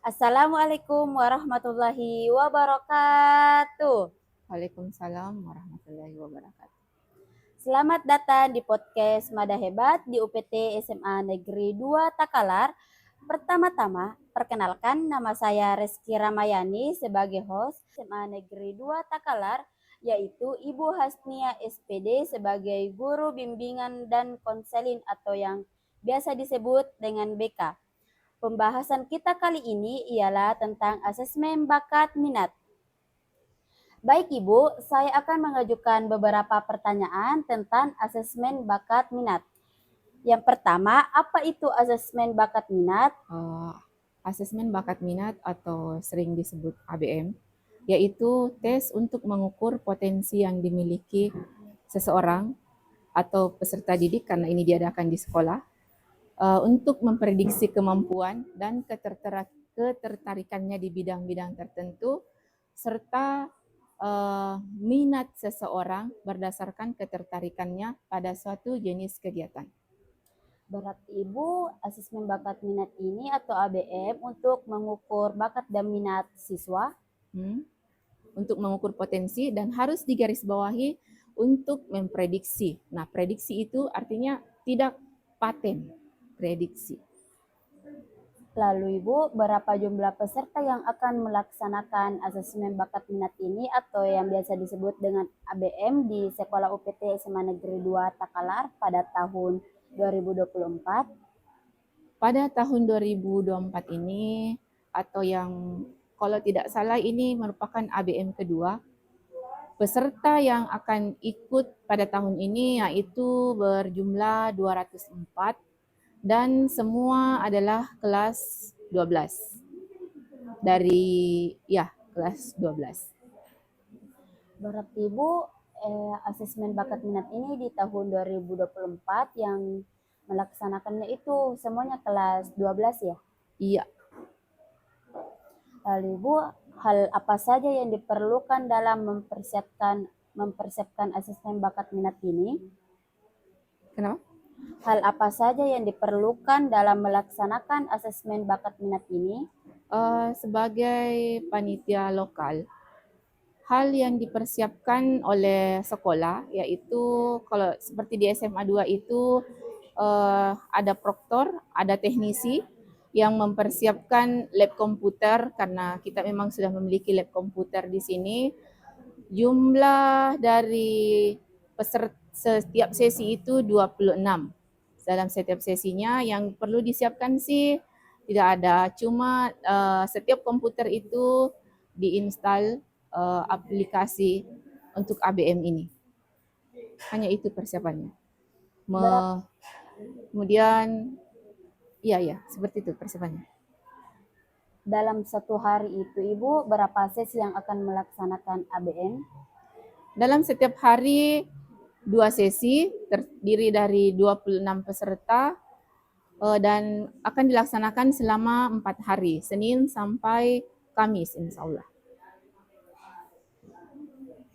Assalamualaikum warahmatullahi wabarakatuh. Waalaikumsalam warahmatullahi wabarakatuh. Selamat datang di podcast Mada Hebat di UPT SMA Negeri 2 Takalar. Pertama-tama, perkenalkan nama saya Reski Ramayani sebagai host SMA Negeri 2 Takalar, yaitu Ibu Hasnia SPD sebagai guru bimbingan dan konseling atau yang biasa disebut dengan BK. Pembahasan kita kali ini ialah tentang asesmen bakat minat. Baik Ibu, saya akan mengajukan beberapa pertanyaan tentang asesmen bakat minat. Yang pertama, apa itu asesmen bakat minat? Asesmen bakat minat atau sering disebut ABM, yaitu tes untuk mengukur potensi yang dimiliki seseorang atau peserta didik karena ini diadakan di sekolah untuk memprediksi kemampuan dan ketertarikannya di bidang-bidang tertentu serta minat seseorang berdasarkan ketertarikannya pada suatu jenis kegiatan. Berarti Ibu, asesmen bakat minat ini atau ABM untuk mengukur bakat dan minat siswa? Untuk mengukur potensi dan harus digarisbawahi untuk memprediksi. Nah, prediksi itu artinya tidak paten, prediksi. Lalu Ibu, berapa jumlah peserta yang akan melaksanakan asesmen bakat minat ini atau yang biasa disebut dengan ABM di Sekolah UPT SMA Negeri 2 Takalar pada tahun 2024? Pada tahun 2024 ini atau yang kalau tidak salah ini merupakan ABM kedua, peserta yang akan ikut pada tahun ini yaitu berjumlah 204 dan semua adalah kelas 12. Kelas 12. Berarti Ibu, asesmen bakat minat ini di tahun 2024 yang melaksanakannya itu semuanya kelas 12 ya? Iya. Lalu Ibu, hal apa saja yang diperlukan dalam mempersiapkan asesmen bakat minat ini? Kenapa? Hal apa saja yang diperlukan dalam melaksanakan asesmen bakat minat ini? Sebagai panitia lokal, hal yang dipersiapkan oleh sekolah yaitu kalau seperti di SMA 2 itu ada proktor, ada teknisi yang mempersiapkan lab komputer karena kita memang sudah memiliki lab komputer di sini. Jumlah dari peserta setiap sesi itu 26. Dalam setiap sesinya yang perlu disiapkan sih tidak ada, cuma setiap komputer itu diinstal aplikasi untuk ABM ini. Hanya itu persiapannya. Kemudian, seperti itu persiapannya. Dalam satu hari itu Ibu, berapa sesi yang akan melaksanakan ABM? Dalam setiap hari 2 sesi, terdiri dari 26 peserta dan akan dilaksanakan selama 4 hari, Senin sampai Kamis insya Allah.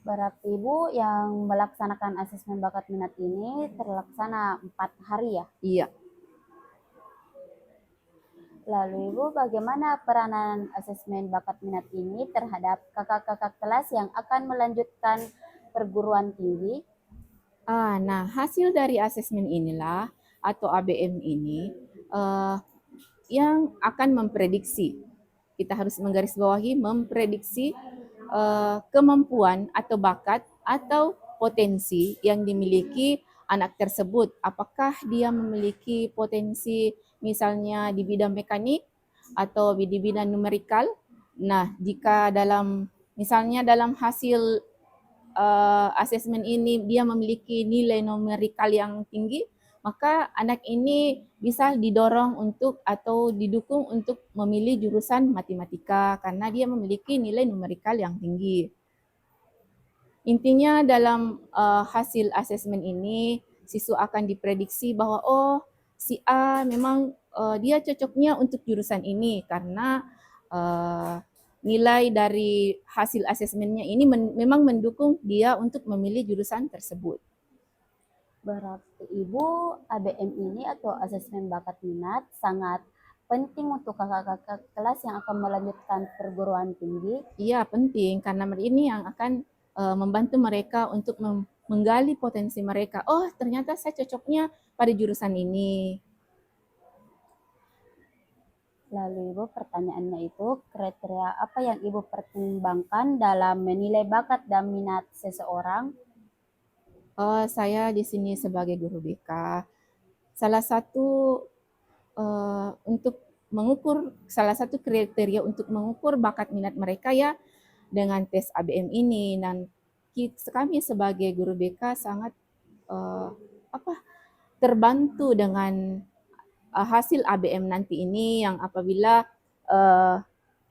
Berarti Ibu yang melaksanakan asesmen bakat minat ini terlaksana 4 hari ya? Iya. Lalu Ibu, bagaimana peranan asesmen bakat minat ini terhadap kakak-kakak kelas yang akan melanjutkan perguruan tinggi? Nah, hasil dari asesmen inilah atau ABM ini yang akan memprediksi. Kita harus menggarisbawahi memprediksi kemampuan atau bakat atau potensi yang dimiliki anak tersebut. Apakah dia memiliki potensi misalnya di bidang mekanik atau di bidang numerikal. Nah, jika misalnya dalam hasil asesmen ini dia memiliki nilai numerikal yang tinggi, maka anak ini bisa didorong untuk atau didukung untuk memilih jurusan matematika karena dia memiliki nilai numerikal yang tinggi. Intinya dalam hasil asesmen ini, siswa akan diprediksi bahwa si A memang dia cocoknya untuk jurusan ini karena nilai dari hasil asesmennya ini memang mendukung dia untuk memilih jurusan tersebut. Berarti Ibu, ABM ini atau asesmen bakat minat sangat penting untuk kakak-kakak kelas yang akan melanjutkan perguruan tinggi? Iya, penting karena ini yang akan membantu mereka untuk menggali potensi mereka. Oh, ternyata saya cocoknya pada jurusan ini. Lalu Ibu, pertanyaannya itu, kriteria apa yang Ibu pertimbangkan dalam menilai bakat dan minat seseorang? Saya di sini sebagai guru BK. Salah satu salah satu kriteria untuk mengukur bakat minat mereka ya dengan tes ABM ini, dan kami sebagai guru BK sangat uh, terbantu dengan hasil ABM nanti ini yang apabila uh,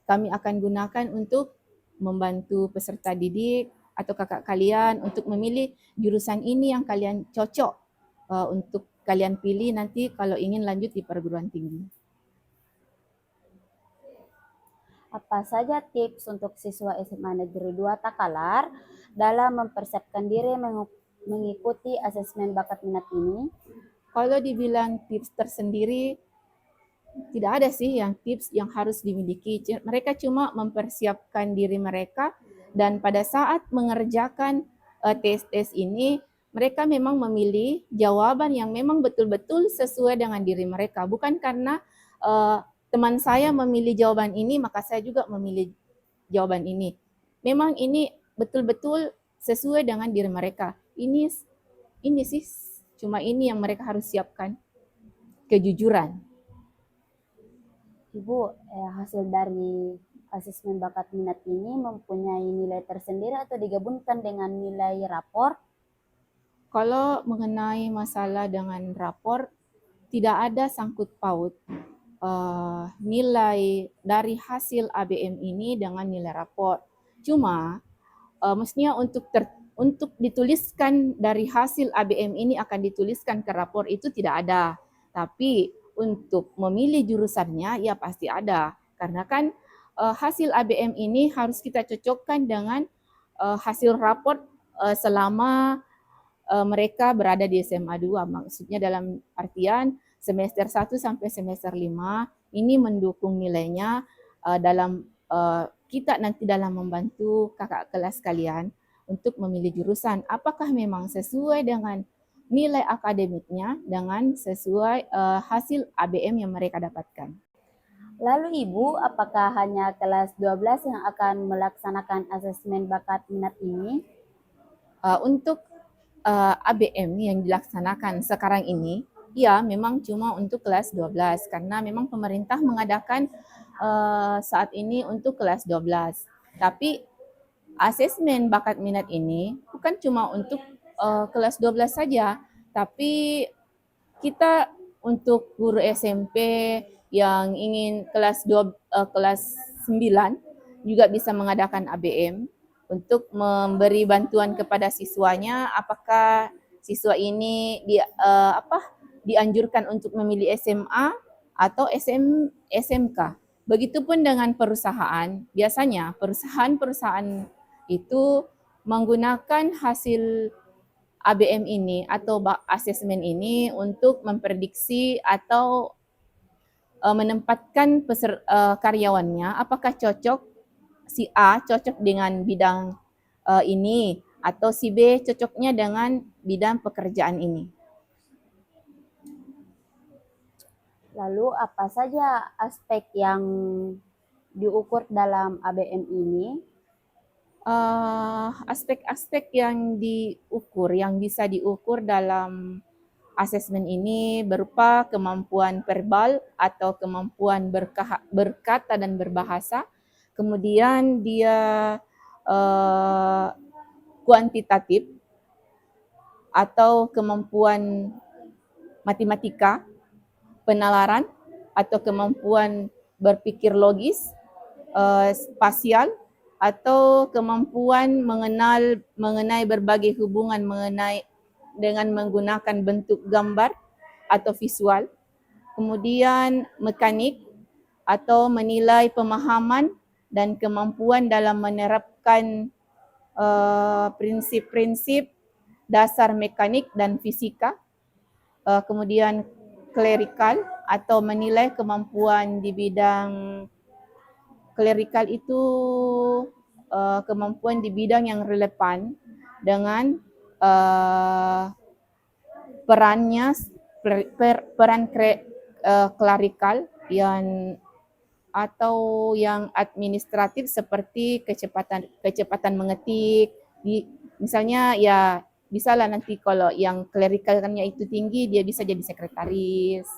kami akan gunakan untuk membantu peserta didik atau kakak kalian untuk memilih jurusan ini yang kalian cocok untuk kalian pilih nanti kalau ingin lanjut di perguruan tinggi. Apa saja tips untuk siswa SMA Negeri 2 Takalar dalam mempersiapkan diri mengikuti asesmen bakat minat ini? Kalau dibilang tips tersendiri, tidak ada sih yang tips yang harus dimiliki. Mereka cuma mempersiapkan diri mereka dan pada saat mengerjakan tes-tes ini, mereka memang memilih jawaban yang memang betul-betul sesuai dengan diri mereka. Bukan karena teman saya memilih jawaban ini, maka saya juga memilih jawaban ini. Memang ini betul-betul sesuai dengan diri mereka. Ini sih cuma ini yang mereka harus siapkan, kejujuran. Ibu, hasil dari asesmen bakat minat ini mempunyai nilai tersendiri atau digabungkan dengan nilai rapor? Kalau mengenai masalah dengan rapor, tidak ada sangkut paut nilai dari hasil ABM ini dengan nilai rapor. Cuma mestinya untuk dituliskan dari hasil ABM ini akan dituliskan ke rapor itu tidak ada. Tapi untuk memilih jurusannya ya pasti ada. Karena kan hasil ABM ini harus kita cocokkan dengan hasil rapor selama mereka berada di SMA 2. Maksudnya dalam artian semester 1 sampai semester 5 ini mendukung nilainya dalam kita nanti dalam membantu kakak kelas kalian untuk memilih jurusan. Apakah memang sesuai dengan nilai akademiknya dengan sesuai hasil ABM yang mereka dapatkan. Lalu Ibu, apakah hanya kelas 12 yang akan melaksanakan asesmen bakat minat ini? Untuk ABM yang dilaksanakan sekarang ini, ya memang cuma untuk kelas 12 karena memang pemerintah mengadakan saat ini untuk kelas 12. Tapi asesmen bakat minat ini bukan cuma untuk kelas 12 saja, tapi kita untuk guru SMP yang ingin kelas 9 juga bisa mengadakan ABM untuk memberi bantuan kepada siswanya apakah siswa ini dianjurkan untuk memilih SMA atau SMK. Begitupun dengan perusahaan, biasanya perusahaan-perusahaan itu menggunakan hasil ABM ini atau asesmen ini untuk memprediksi atau menempatkan karyawannya apakah cocok si A cocok dengan bidang ini atau si B cocoknya dengan bidang pekerjaan ini. Lalu apa saja aspek yang diukur dalam ABM ini? Aspek-aspek yang bisa diukur dalam asesmen ini berupa kemampuan verbal atau kemampuan berkata dan berbahasa, kemudian dia kuantitatif atau kemampuan matematika, penalaran atau kemampuan berpikir logis, spasial atau kemampuan mengenai berbagai hubungan dengan menggunakan bentuk gambar atau visual. Kemudian mekanik atau menilai pemahaman dan kemampuan dalam menerapkan prinsip-prinsip dasar mekanik dan fisika. Kemudian klerikal atau menilai kemampuan di bidang klerikal itu kemampuan di bidang yang relevan dengan perannya peran klerikal yang atau yang administratif seperti kecepatan mengetik. Misalnya ya bisa lah nanti kalau yang klerikalnya itu tinggi dia bisa jadi sekretaris.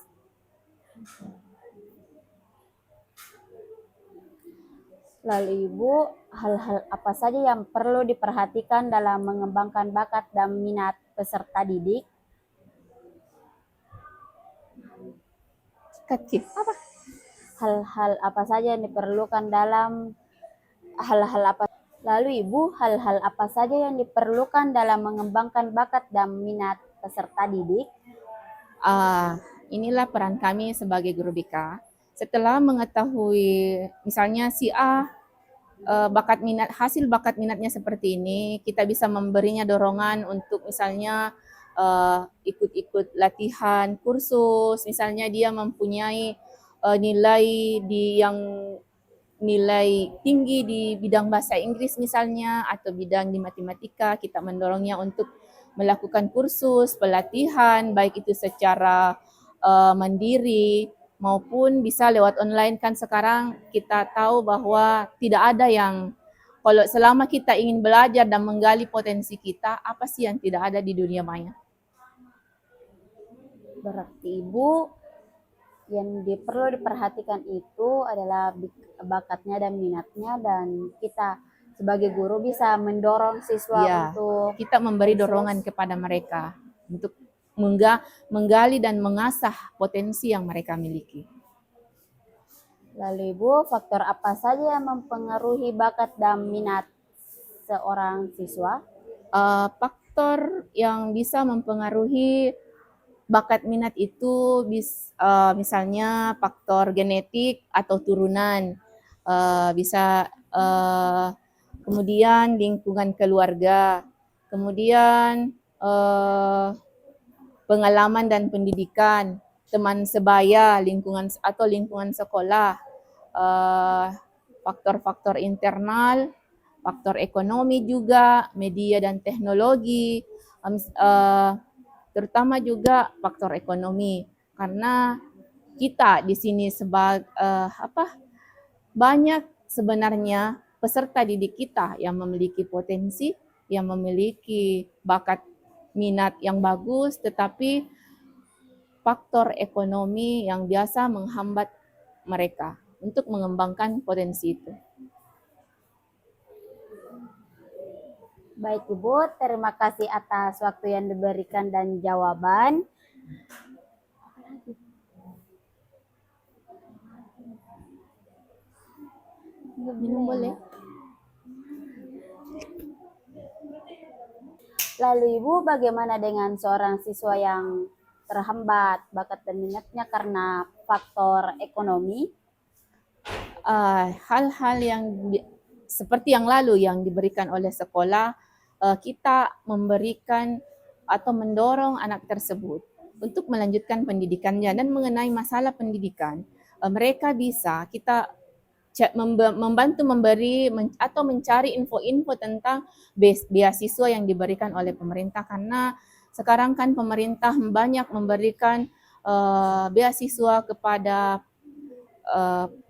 Lalu Ibu, hal-hal apa saja yang perlu diperhatikan dalam mengembangkan bakat dan minat peserta didik? Apa? Hal-hal apa saja yang diperlukan dalam hal-hal apa? Lalu Ibu, hal-hal apa saja yang diperlukan dalam mengembangkan bakat dan minat peserta didik? Inilah peran kami sebagai guru BK. Setelah mengetahui misalnya si A hasil bakat minatnya seperti ini, kita bisa memberinya dorongan untuk misalnya ikut-ikut latihan kursus, misalnya dia mempunyai nilai tinggi di bidang bahasa Inggris misalnya atau bidang di matematika, kita mendorongnya untuk melakukan kursus, pelatihan, baik itu secara mandiri maupun bisa lewat online. Kan sekarang kita tahu bahwa tidak ada yang, kalau selama kita ingin belajar dan menggali potensi kita, apa sih yang tidak ada di dunia maya? Berarti Ibu, yang perlu diperhatikan itu adalah bakatnya dan minatnya, dan kita sebagai guru bisa mendorong siswa untuk kita memberi dorongan kepada mereka untuk menggali dan mengasah potensi yang mereka miliki. Lalu Ibu, faktor apa saja yang mempengaruhi bakat dan minat seorang siswa? Faktor yang bisa mempengaruhi bakat minat itu misalnya faktor genetik atau turunan, bisa kemudian lingkungan keluarga, kemudian pengalaman dan pendidikan, teman sebaya, lingkungan sekolah, faktor-faktor internal, faktor ekonomi juga, media dan teknologi, terutama juga faktor ekonomi, karena kita di sini banyak sebenarnya peserta didik kita yang memiliki potensi, yang memiliki bakat minat yang bagus, tetapi faktor ekonomi yang biasa menghambat mereka untuk mengembangkan potensi itu. Baik Ibu, terima kasih atas waktu yang diberikan dan jawaban. Minum boleh? Lalu Ibu, bagaimana dengan seorang siswa yang terhambat bakat dan minatnya karena faktor ekonomi? Hal-hal yang seperti yang lalu yang diberikan oleh sekolah, kita memberikan atau mendorong anak tersebut untuk melanjutkan pendidikannya. Dan mengenai masalah pendidikan, mereka bisa kita membantu memberi atau mencari info-info tentang beasiswa yang diberikan oleh pemerintah, karena sekarang kan pemerintah banyak memberikan beasiswa kepada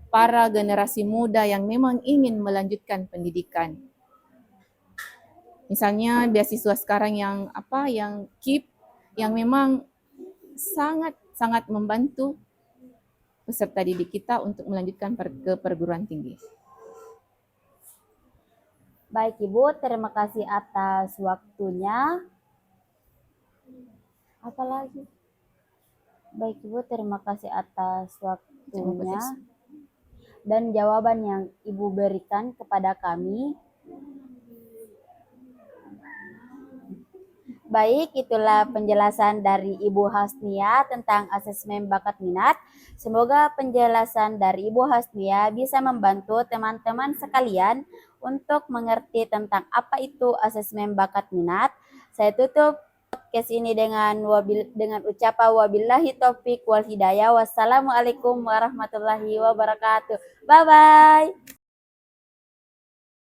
para generasi muda yang memang ingin melanjutkan pendidikan. Misalnya beasiswa sekarang yang KIP yang memang sangat membantu peserta didik kita untuk melanjutkan ke perguruan tinggi. Baik Ibu, terima kasih atas waktunya. Apalagi? Baik Ibu, terima kasih atas waktunya dan jawaban yang Ibu berikan kepada kami. Baik, itulah penjelasan dari Ibu Hasnia tentang asesmen bakat minat. Semoga penjelasan dari Ibu Hasnia bisa membantu teman-teman sekalian untuk mengerti tentang apa itu asesmen bakat minat. Saya tutup podcast ini dengan ucapan wabillahi taufik wal hidayah. Wassalamualaikum warahmatullahi wabarakatuh. Bye bye.